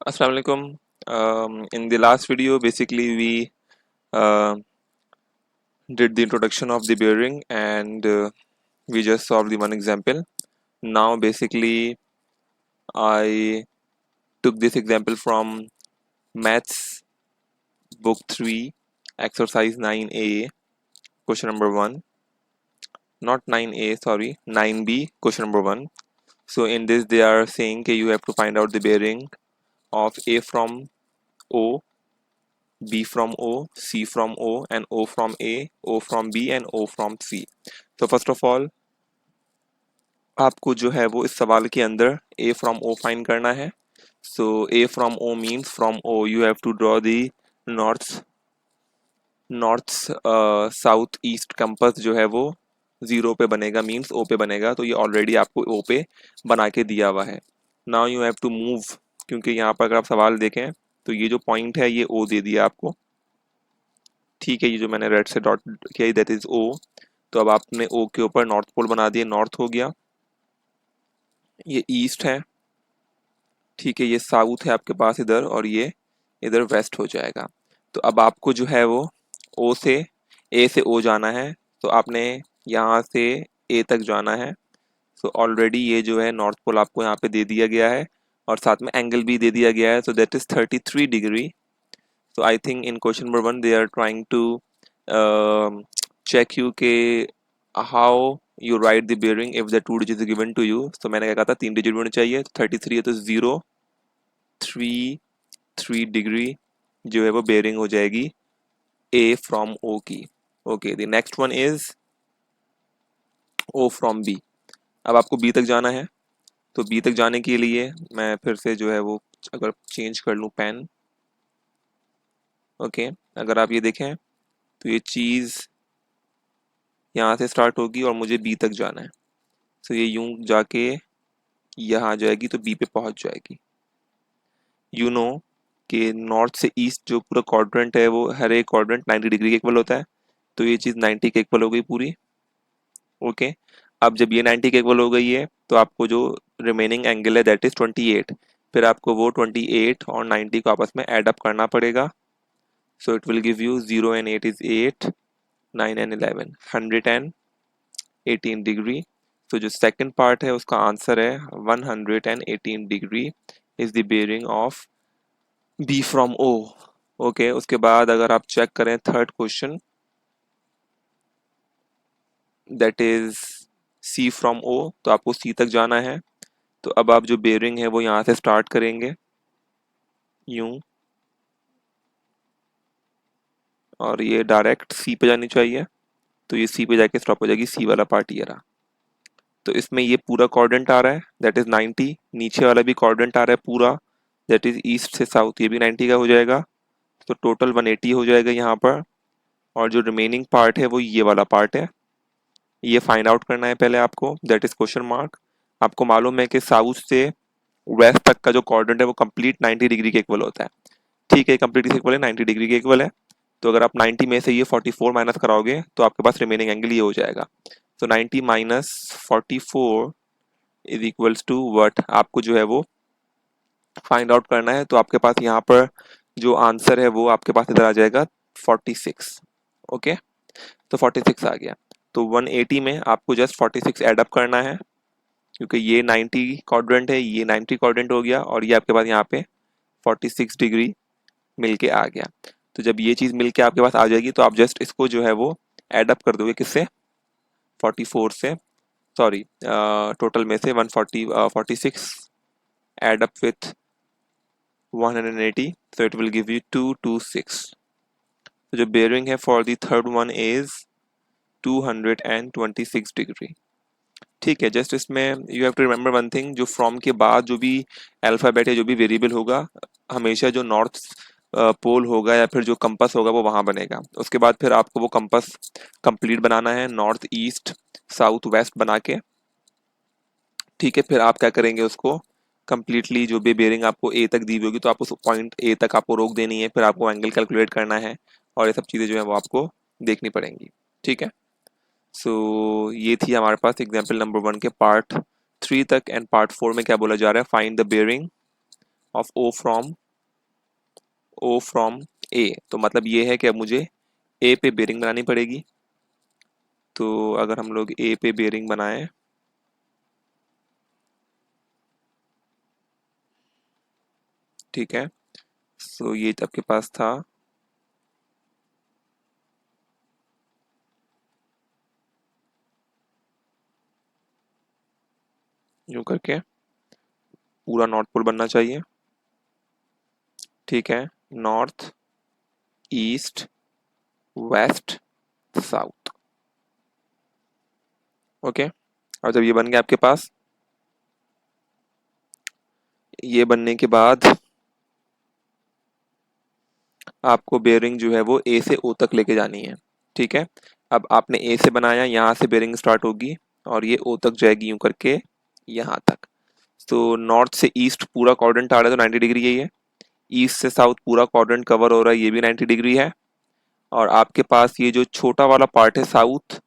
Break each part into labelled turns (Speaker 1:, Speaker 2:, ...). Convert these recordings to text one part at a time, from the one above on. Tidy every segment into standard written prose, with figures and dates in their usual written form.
Speaker 1: Assalamu alaikum. In the last video, basically we uh, did the introduction of the bearing and we just solved the one example. Now, basically, I took this example from Maths Book 3, Exercise 9A, question number 1. Not 9A, sorry, 9B, question number 1. So, in this, they are saying that you have to find out the bearing of A from O, B from O, C from O, and O from A, O from B, and O from C. तो first of all आपको जो है वो इस सवाल के अंदर A from O find करना है. सो A from O means from O you have to draw the north south east compass जो है वो 0 पे बनेगा, मीन्स O पे बनेगा. तो ये ऑलरेडी आपको O पे बना के दिया हुआ है. Now you have to move, क्योंकि यहाँ पर अगर आप सवाल देखें तो ये जो पॉइंट है ये O दे दिया आपको. ठीक है, ये जो मैंने रेड से डॉट किया दैट इज O. तो अब आपने O के ऊपर नॉर्थ पोल बना दिया, नॉर्थ हो गया. ये ईस्ट है, ठीक है, ये साउथ है आपके पास इधर, और ये इधर वेस्ट हो जाएगा. तो अब आपको जो है वो ओ से ए से ओ जाना है. तो आपने यहाँ से ए तक जाना है. तो ऑलरेडी ये जो है नॉर्थ पोल आपको यहाँ पे दे दिया गया है और साथ में एंगल भी दे दिया गया है. So that is 33 degree. So I think in question number 1 they are trying to check you के how you write the bearing if the 2 digits is given to you. So मैंने क्या कहा था 3 डिजिट होने चाहिए. तो 33 है तो 0 3 3 डिग्री जो है वो बेयरिंग हो जाएगी A from O की. Okay, the next one is O from B. अब आपको B तक जाना है. तो B तक जाने के लिए मैं फिर से जो है वो अगर चेंज कर लूँ पेन, ओके, अगर आप ये देखें तो ये चीज़ यहाँ से स्टार्ट होगी और मुझे बी तक जाना है. तो ये यूं जाके यहाँ आ जाएगी तो बी पे पहुंच जाएगी. यू नो कि नॉर्थ से ईस्ट जो पूरा क्वाड्रेंट है वो हर एक क्वाड्रेंट 90 डिग्री के इक्वल होता है. तो ये चीज़ 90 के इक्वल हो गई पूरी. ओके, अब जब ये 90 के इक्वल हो गई है तो आपको जो रिमेनिंग एंगल है दैट इज 28. फिर आपको वो 28 और 90 को आपस में एड अप करना पड़ेगा. So it will give you 0 and 8 is 8, 9 and 11 118 degree. तो जो सेकंड पार्ट है उसका आंसर है 118 degree is the bearing of B from O. Okay, उसके बाद अगर आप चेक करें third question that is C from O. तो आपको सी तक जाना है. तो अब आप जो बेयरिंग है वो यहाँ से स्टार्ट करेंगे यूं, और ये डायरेक्ट सी पे जानी चाहिए. तो ये सी पे जाके स्टॉप हो जाएगी. सी वाला पार्ट ये रहा. तो इसमें ये पूरा क्वाड्रेंट आ रहा है दैट इज 90. नीचे वाला भी क्वाड्रेंट आ रहा है पूरा दैट इज ईस्ट से साउथ, ये भी 90 का हो जाएगा. तो टोटल 180 हो जाएगा यहाँ पर. और जो रिमेनिंग पार्ट है वो ये वाला पार्ट है. ये फाइंड आउट करना है पहले आपको, दैट इज क्वेश्चन मार्क. आपको मालूम है कि साउथ से वेस्ट तक का जो क्वाड्रेंट है वो कंप्लीट 90 डिग्री के इक्वल होता है. ठीक है, कंप्लीट इक्वल है, 90 डिग्री के इक्वल है. तो अगर आप 90 में से ये 44 माइनस कराओगे तो आपके पास रिमेनिंग एंगल ये हो जाएगा. तो 90 minus 44 is equals to what, आपको जो है वो फाइंड आउट करना है. तो आपके पास यहाँ पर जो आंसर है वो आपके पास इधर आ जाएगा 46. ओके, तो 46 आ गया. तो 180 में आपको जस्ट 46 एड अप करना है, क्योंकि ये 90 क्वाड्रेंट है, ये 90 क्वाड्रेंट हो गया, और ये आपके पास यहाँ पे 46 डिग्री मिलके आ गया. तो जब ये चीज़ मिलके आपके पास आ जाएगी तो आप जस्ट इसको जो है वो एड अप कर दोगे किससे, 44 से, सॉरी टोटल में से 46 add up with 180. so it will give you 226. तो जो बेयरिंग है for the third one is 226 degree. ठीक है, जस्ट इसमें you have to remember one thing, जो फ्रॉम के बाद जो भी अल्फ़ाबेट है, जो भी वेरिएबल होगा, हमेशा जो नॉर्थ पोल होगा या फिर जो कंपास होगा वो वहाँ बनेगा. उसके बाद फिर आपको वो कंपास कंप्लीट बनाना है नॉर्थ ईस्ट साउथ वेस्ट बना के. ठीक है, फिर आप क्या करेंगे, उसको कंप्लीटली जो भी बेयरिंग आपको ए तक दी हुई होगी तो आप उस पॉइंट ए तक आपको रोक देनी है. फिर आपको एंगल कैलकुलेट करना है और ये सब चीज़ें जो है वो आपको देखनी पड़ेंगी. ठीक है, सो ये थी हमारे पास एग्जाम्पल नंबर 1 के पार्ट 3 तक. एंड पार्ट 4 में क्या बोला जा रहा है, find the bearing of O from A. तो मतलब ये है कि अब मुझे ए पे बेरिंग बनानी पड़ेगी। तो अगर हम लोग ए पे बेरिंग बनाएं, ठीक है, सो ये आपके पास था, यूं करके पूरा नॉर्थ पोल बनना चाहिए। ठीक है, north, east, west, south. Okay, और जब ये बन गया आपके पास, ये बनने के बाद आपको बेयरिंग जो है वो ए से ओ तक लेके जानी है। ठीक है, अब आपने ए से बनाया, यहाँ से बेयरिंग स्टार्ट होगी और ये ओ तक जाएगी यूं करके यहाँ तक। तो नॉर्थ से ईस्ट पूरा क्वाड्रेंट आ रहा है तो 90 डिग्री यही है। ईस्ट से साउथ पूरा क्वाड्रेंट कवर हो रहा है, ये भी 90 डिग्री है। और आपके पास ये जो छोटा वाला पार्ट है साउथ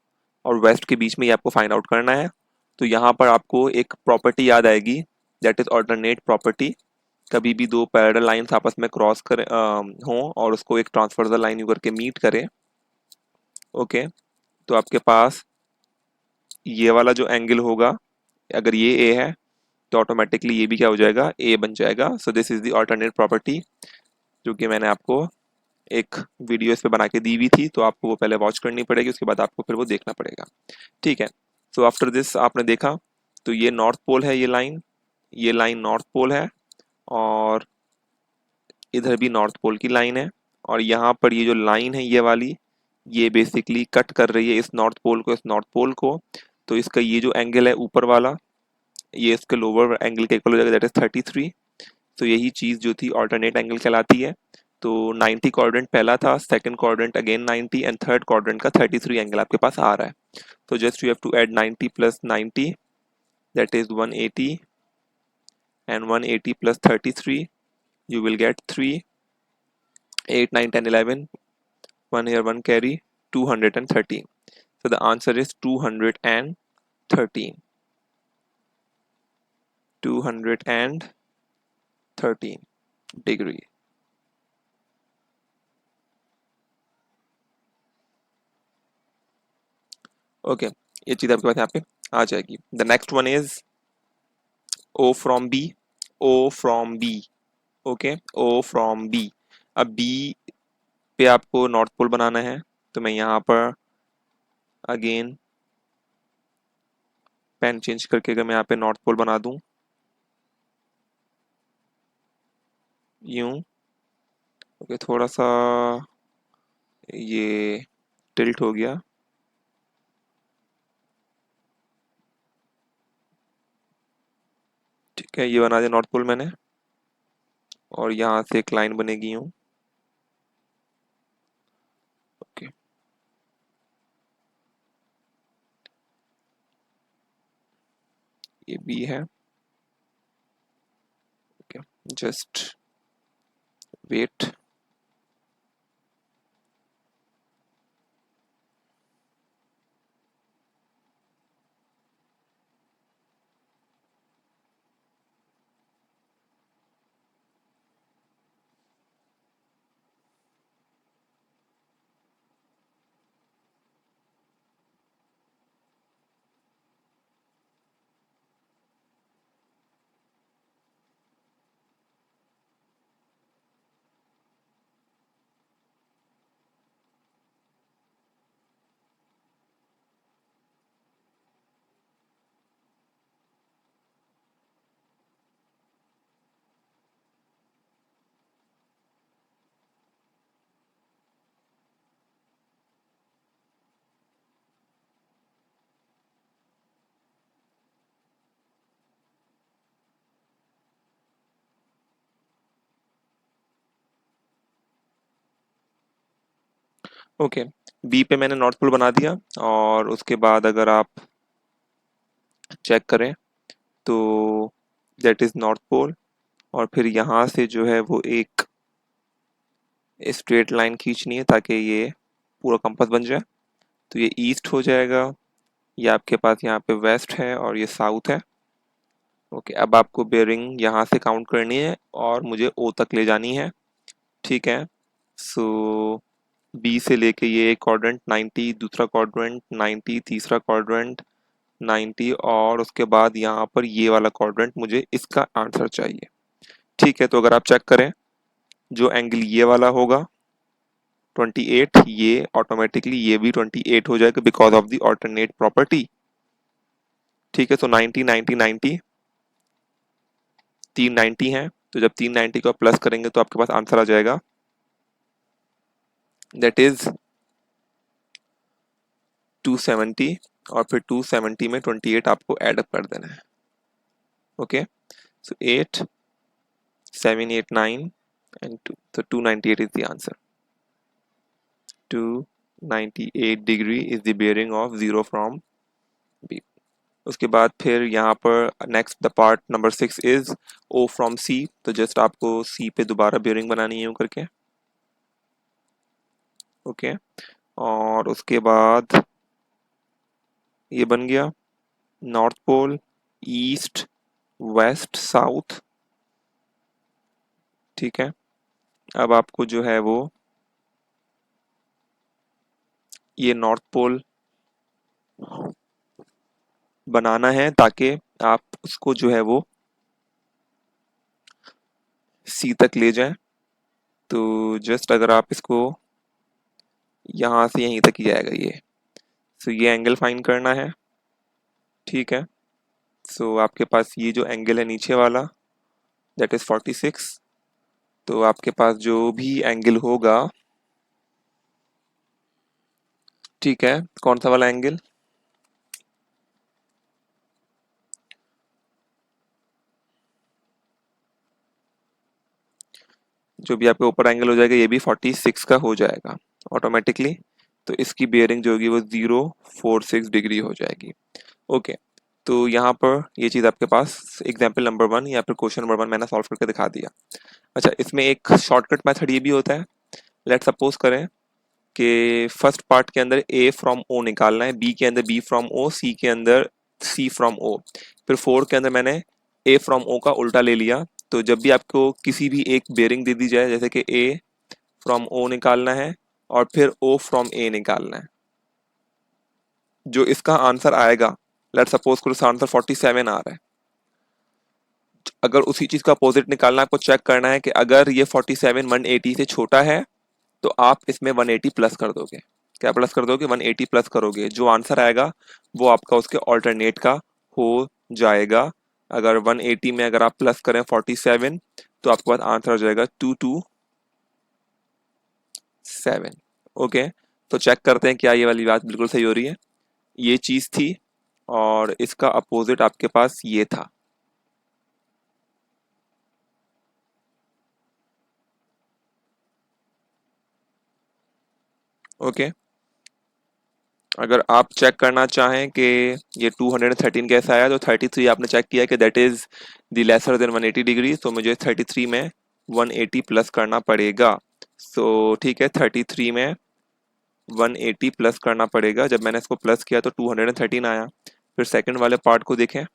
Speaker 1: और वेस्ट के बीच में, ये आपको फाइंड आउट करना है। तो यहाँ पर आपको एक प्रॉपर्टी याद आएगी, दैट इज ऑल्टरनेट प्रॉपर्टी। कभी भी दो पैरेलल लाइंस आपस में क्रॉस कर हों और उसको एक ट्रांसवर्सल लाइन यू करके मीट करें, ओके, तो आपके पास ये वाला जो एंगल होगा, अगर ये ए है तो ऑटोमेटिकली ये भी क्या हो जाएगा, ए बन जाएगा। So this is the alternate property, जो कि मैंने आपको एक वीडियो इस पे बना के दी हुई थी, तो आपको वो पहले वॉच करनी पड़ेगी, उसके बाद आपको फिर वो देखना पड़ेगा। ठीक है, सो आफ्टर दिस आपने देखा, तो ये नॉर्थ पोल है, ये लाइन नॉर्थ पोल है, और इधर भी नॉर्थ पोल की लाइन है। और यहाँ पर ये जो लाइन है ये वाली, ये बेसिकली कट कर रही है इस नॉर्थ पोल को, इस नॉर्थ पोल को। तो इसका ये जो एंगल है ऊपर वाला, ये इसके लोअर एंगल के इक्वल हो जाएगा, दैट इज 33। तो यही चीज जो थी ऑल्टरनेट एंगल कहलाती है। तो 90 क्वाड्रेंट पहला था, second quadrant again 90, and third quadrant का 33 एंगल आपके पास आ रहा है। तो just you have to add 90 plus 90, that is 180, and 180 plus 33, you will get 3, 8, 9, 10, 11, 1 here, 1 carry, 213. So the answer is 213, 213 degree. Okay, ये चीज आपके पास यहाँ पे आ जाएगी। The next one is O from B, O from B, okay, O from B. अब B पे आपको नॉर्थ पोल बनाना है, तो मैं यहाँ पर अगेन पेन चेंज करके अगर मैं यहाँ पे नॉर्थ पोल बना दूं यूं, ओके, थोड़ा सा ये टिल्ट हो गया, ठीक है, ये बना दिया नॉर्थ पोल मैंने, और यहाँ से एक लाइन बनेगी यूं, ओके, ये बी है, okay, just wait. Okay, B पे मैंने नॉर्थ पोल बना दिया, और उसके बाद अगर आप चेक करें तो दैट इज नॉर्थ पोल। और फिर यहाँ से जो है वो एक स्ट्रेट लाइन खींचनी है ताकि ये पूरा कंपास बन जाए। तो ये ईस्ट हो जाएगा, ये आपके पास यहाँ पे वेस्ट है और ये साउथ है, ओके, अब आपको बेयरिंग यहाँ से काउंट करनी है और मुझे ओ तक ले जानी है, ठीक है। सो बी से लेके ये एक क्वाड्रेंट 90, दूसरा क्वाड्रेंट 90, तीसरा क्वाड्रेंट 90 और उसके बाद यहाँ पर ये वाला क्वाड्रेंट, मुझे इसका आंसर चाहिए, ठीक है। तो अगर आप चेक करें, जो एंगल ये वाला होगा 28, ये ऑटोमेटिकली ये भी 28 हो जाएगा because of the alternate property, ठीक है। तो 90 90 90 तीन 90 हैं, तो जब तीन 90 को प्लस करेंगे तो आपके पास आंसर आ जाएगा, दैट इज 270 और फिर 270 में 28 आपको ऐड अप कर देना है, okay. So 8 7 8 9 and 2, so 298 is the answer. 298 degree is the bearing of 0 from B. उसके बाद फिर यहाँ पर next the part number 6 is O from C, तो जस्ट आपको C पे दोबारा बेयरिंग बनानी है यूं करके, ओके। और उसके बाद ये बन गया north pole, east, west, south, ठीक है। अब आपको जो है वो ये नॉर्थ पोल बनाना है ताकि आप उसको जो है वो सी तक ले जाएं। तो जस्ट अगर आप इसको यहाँ से यहीं तक ही जाएगा ये, सो ये एंगल फाइंड करना है, ठीक है। सो आपके पास ये जो एंगल है नीचे वाला दैट इज 46, तो आपके पास जो भी एंगल होगा, ठीक है, कौन सा वाला एंगल, जो भी आपके ऊपर एंगल हो जाएगा ये भी 46 का हो जाएगा ऑटोमेटिकली, तो इसकी बेयरिंग जो होगी वो 046 डिग्री हो जाएगी, ओके। तो यहाँ पर ये चीज़ आपके पास एग्जाम्पल नंबर 1 या फिर क्वेश्चन नंबर 1 मैंने सॉल्व करके दिखा दिया। अच्छा, इसमें एक शॉर्टकट मेथड ये भी होता है, लेट सपोज करें कि फर्स्ट पार्ट के अंदर ए फ्रॉम ओ निकालना है, बी के अंदर बी फ्रॉम ओ, सी के अंदर सी फ्रॉम ओ, फिर 4 के अंदर मैंने ए फ्रॉम ओ का उल्टा ले लिया। तो जब भी आपको किसी भी एक बेयरिंग दे दी जाए, जैसे कि ए फ्रॉम ओ निकालना है और फिर ओ फ्रॉम ए निकालना है, जो इसका आंसर आएगा, लेट सपोज करो आंसर 47 आ रहा है, अगर उसी चीज का अपोजिट निकालना है, आपको चेक करना है कि अगर ये 47 180 से छोटा है तो आप इसमें 180 प्लस कर दोगे, क्या प्लस कर दोगे, 180 प्लस करोगे, जो आंसर आएगा वो आपका उसके ऑल्टरनेट का हो जाएगा। अगर 180 में अगर आप प्लस करें 47 तो आपके पास आंसर आ जाएगा 227, ओके। तो चेक करते हैं क्या ये वाली बात बिल्कुल सही हो रही है, ये चीज थी और इसका अपोजिट आपके पास ये था, ओके। अगर आप चेक करना चाहें कि ये 213 कैसा आया, तो 33 आपने चेक किया कि that is the lesser than 180 degree, तो मुझे 33 में 180 प्लस करना पड़ेगा। सो ठीक है, 33 में 180 प्लस करना पड़ेगा, जब मैंने इसको प्लस किया तो 213 आया। फिर सेकंड वाले पार्ट को देखें,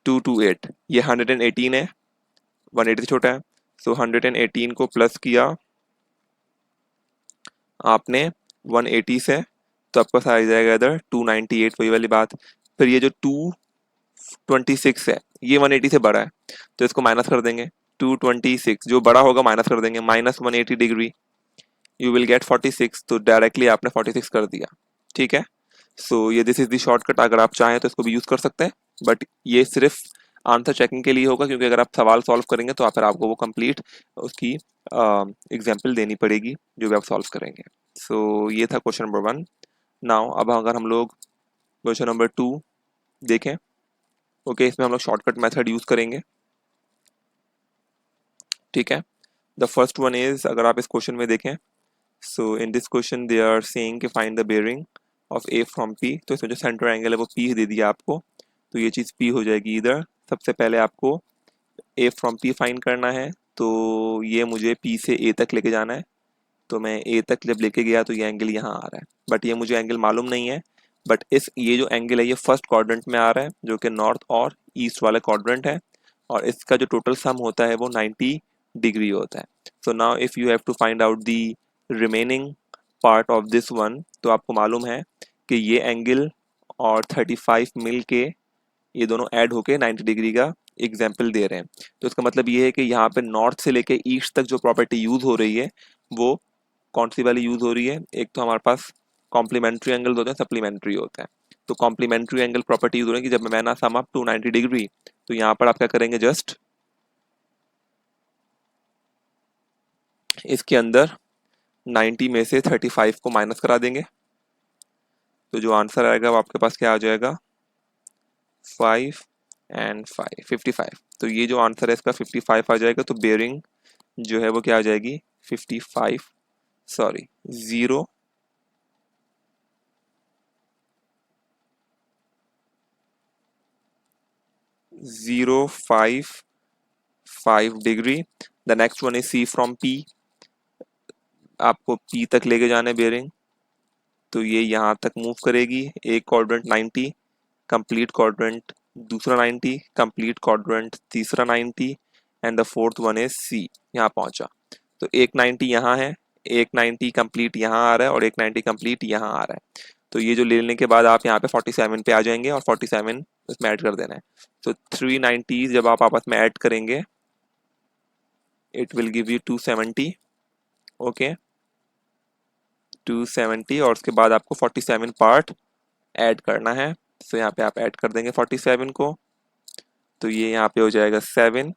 Speaker 1: 228, ये 118 है, 180 से छोटा है, सो 118 को प्लस किया आपने 180 से, तो आपका आ जाएगा इधर 298, वही वाली बात। फिर ये जो 226 है ये 180 से बड़ा है, तो इसको माइनस कर देंगे, 226 जो बड़ा होगा माइनस कर देंगे, minus 180 degree you will get 46, तो डायरेक्टली आपने 46 कर दिया, ठीक है। सो ये दिस इज द शॉर्टकट, अगर आप चाहें तो इसको भी यूज कर सकते हैं, बट ये सिर्फ आंसर चेकिंग के लिए होगा, क्योंकि अगर आप सवाल सॉल्व करेंगे तो फिर आपको वो कंप्लीट उसकी एग्जाम्पल देनी पड़ेगी जो भी आप सॉल्व करेंगे। सो ये था क्वेश्चन नंबर 1। नाउ अब अगर हम लोग क्वेश्चन नंबर 2 देखें, ओके, इसमें हम लोग शॉर्टकट मेथड यूज करेंगे, ठीक है। द फर्स्ट वन इज, अगर आप इस क्वेश्चन में देखें, so in this question they are saying कि find the bearing of A from P, तो इसमें जो सेंटर एंगल है वो पी दे दिया आपको, तो ये चीज़ पी हो जाएगी इधर। सबसे पहले आपको ए फ्रॉम पी फाइंड करना है, तो ये मुझे पी से ए तक लेके जाना है, तो मैं ए तक जब लेके गया तो ये एंगल यहाँ आ रहा है, बट ये मुझे एंगल मालूम नहीं है, बट इस ये जो एंगल है ये फर्स्ट क्वाड्रेंट में आ रहा है जो कि नॉर्थ और ईस्ट वाला क्वाड्रेंट है, और इसका जो टोटल सम होता है वो 90 डिग्री होता है. So now if you have to find out the remaining part of this one, तो आपको मालूम है कि ये एंगल और 35 मिल के ये दोनों ऐड होके 90 डिग्री का एग्जाम्पल दे रहे हैं. तो इसका मतलब ये है कि यहाँ पे नॉर्थ से लेके ईस्ट तक जो प्रॉपर्टी यूज हो रही है वो कौन सी वाली यूज हो रही है. एक तो हमारे पास कॉम्प्लीमेंट्री एंगल होते हैं, सप्लीमेंट्री होता है. तो कॉम्प्लीमेंट्री एंगल प्रॉपर्टी यूज हो रही है कि जब मैं ना सम अप टू 90 डिग्री, तो यहाँ पर आप क्या करेंगे, जस्ट इसके अंदर 90 में से 35 को माइनस करा देंगे. तो जो आंसर आएगा वो आपके पास क्या आ जाएगा, 5 एंड 5, 55. तो ये जो आंसर है इसका 55 आ जाएगा. तो बेयरिंग जो है वो क्या आ जाएगी, 55, sorry 0 055 degree. The next one is C from P. आपको पी तक लेके जाने बेयरिंग, तो ये यहाँ तक मूव करेगी. एक क्वाड्रेंट 90, कंप्लीट क्वाड्रेंट दूसरा 90, कंप्लीट क्वाड्रेंट तीसरा 90, and the fourth one is C. यहाँ पहुंचा. तो एक 90 यहाँ है, एक 90 कंप्लीट यहाँ आ रहा है, और एक 90 कंप्लीट यहाँ आ रहा है. तो ये जो ले लेने के बाद आप यहाँ पे 47 पे आ जाएंगे और 47 इसमें ऐड कर देना है. तो 390 जब आप आपस में ऐड करेंगे it will give you 270. Okay 270, और उसके बाद आपको 47 पार्ट ऐड करना है. तो यहाँ पे आप ऐड कर देंगे 47 को. तो ये यहाँ पे हो जाएगा 7,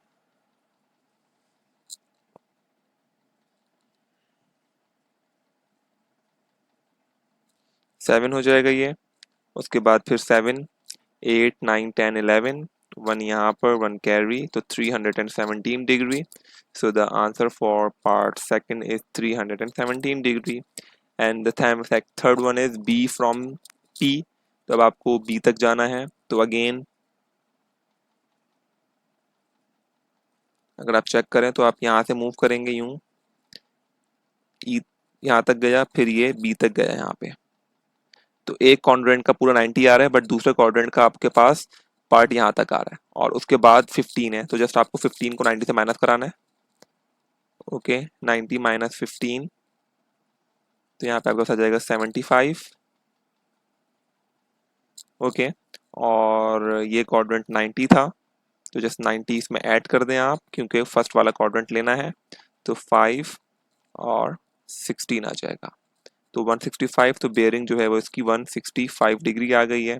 Speaker 1: हो जाएगा ये. उसके बाद फिर 7, 8, 9, 10, 11, वन यहाँ पर, वन कैरी, तो 317 degree. So the answer for part second is 317 degree. And the third one is B from P. तो अब आपको बी तक जाना है. तो अगेन अगर आप चेक करें तो आप यहाँ से मूव करेंगे यूं, ई यहाँ तक गया, फिर ये बी तक गया यहाँ पे. तो एक क्वाड्रेंट का पूरा 90 आ रहा है, बट दूसरे क्वाड्रेंट का आपके पास पार्ट यहाँ तक आ रहा है, और उसके बाद 15 है. तो जस्ट आपको 15 को 90 से माइनस कराना है. ओके 90 माइनस 15, तो यहाँ पे आपके पास आ जाएगा 75. ओके और ये क्वाड्रेंट 90 था, तो जस्ट 90 इसमें ऐड कर दें आप, क्योंकि फर्स्ट वाला क्वाड्रेंट लेना है. तो 5 और 16 आ जाएगा. तो 165. तो बेयरिंग जो है वो इसकी 165 डिग्री आ गई है.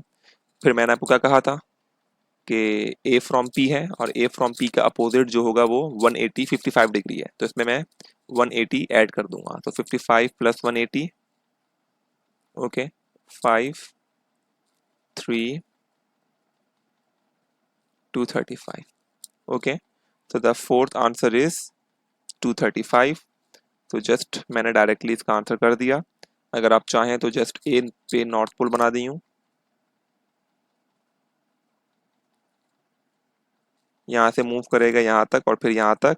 Speaker 1: फिर मैंने आपको क्या कहा था कि ए फ्रॉम पी है, और ए फ्रॉम पी का अपोजिट जो होगा वो 180 55 डिग्री है. तो इसमें मैं 180 ऐड कर दूंगा. तो 55 plus 180, okay 5, 3, 235. Okay so the fourth answer is 235. तो जस्ट मैंने डायरेक्टली इसका आंसर कर दिया. अगर आप चाहें तो जस्ट ए पे नॉर्थ पोल बना दी हूँ, यहाँ से मूव करेगा यहाँ तक और फिर यहाँ तक,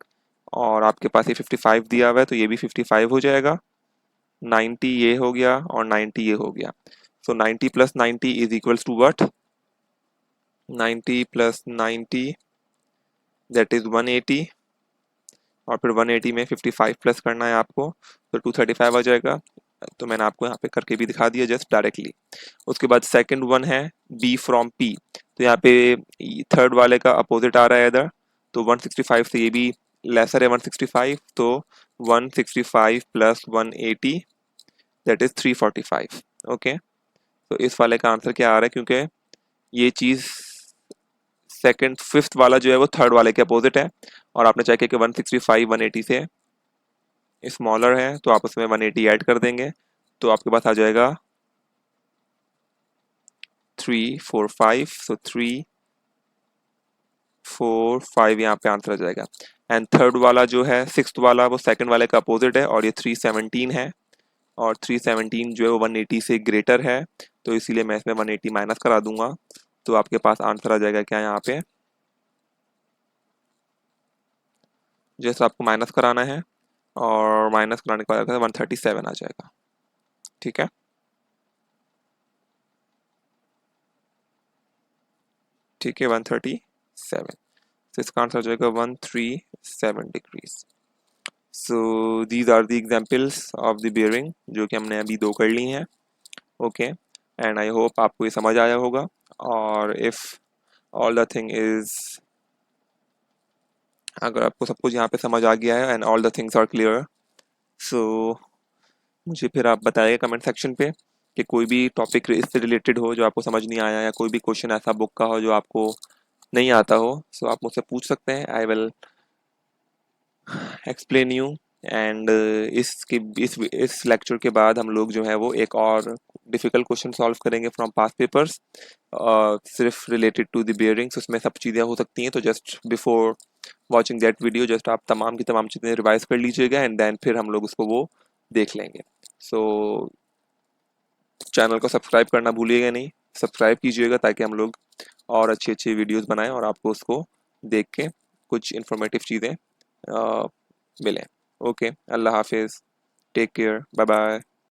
Speaker 1: और आपके पास ये 55 दिया हुआ है, तो ये भी 55 हो जाएगा. 90 ये हो गया और 90 ये हो गया. So 90 plus 90 is equals to what, 90 plus 90 that is 180, और फिर 180 में 55 प्लस करना है आपको, तो 235 आ जाएगा. तो मैंने आपको यहाँ पे करके भी दिखा दिया जस्ट डायरेक्टली. उसके बाद सेकंड वन है बी फ्रॉम पी. तो यहाँ पे थर्ड वाले का अपोजिट आ रहा है इधर, तो 165 से ये भी लेसर है 165. तो 165 प्लस 180 दैट इज 345. ओके तो इस वाले का आंसर क्या आ रहा है, क्योंकि ये चीज़ सेकंड फिफ्थ वाला जो है वो थर्ड वाले के अपोजिट है, और आपने चेक किया कि 165 180 से स्मॉलर है, तो आप उसमें 180 ऐड कर देंगे. तो आपके पास आ जाएगा 345. सो 345 यहाँ पे आंसर आ जाएगा. एंड थर्ड वाला जो है सिक्स्थ वाला वो सेकंड वाले का अपोजिट है, और ये 317 है, और 317 जो है वो 180 से ग्रेटर है, तो इसीलिए मैं इसमें 180 माइनस करा दूंगा. तो आपके पास आंसर आ जाएगा क्या यहाँ पे, जैसे आपको माइनस कराना है, और माइनस कराने के बाद 137 आ जाएगा. ठीक है. ठीक है 137, तो इसका आंसर हो जाएगा 137 degrees. So these are the examples of the bearing जो कि हमने अभी 2 कर ली हैं। ओके, एंड आई होप आपको ये समझ आया होगा। और if all the thing is, अगर आपको सब कुछ यहाँ पे समझ आ गया है and all the things are clear, so मुझे फिर आप बताइए कमेंट सेक्शन पे कि कोई भी टॉपिक इससे रिलेटेड हो जो आपको समझ नहीं आया, या कोई भी क्वेश्चन ऐसा बुक का हो जो आपको नहीं आता हो, सो आप मुझसे पूछ सकते हैं। I will explain you. And इस लेक्चर के बाद हम लोग जो है वो एक और डिफ़िकल्ट क्वेश्चन सॉल्व करेंगे फ्रॉम पास्ट पेपर्स, सिर्फ रिलेटेड टू द बेयरिंग्स। उसमें सब चीज़ें हो सकती हैं, तो just before watching that video just आप तमाम की तमाम चीज़ें रिवाइज कर लीजिएगा एंड देन फिर हम लोग उसको वो देख लेंगे। सो चैनल को सब्सक्राइब करना भूलिएगा नहीं, सब्सक्राइब कीजिएगा ताकि हम लोग और अच्छी अच्छी वीडियोस बनाएं और आपको उसको देख के कुछ इन्फॉर्मेटिव चीज़ें मिलें। ओके, अल्लाह हाफिज़, टेक केयर, बाय बाय।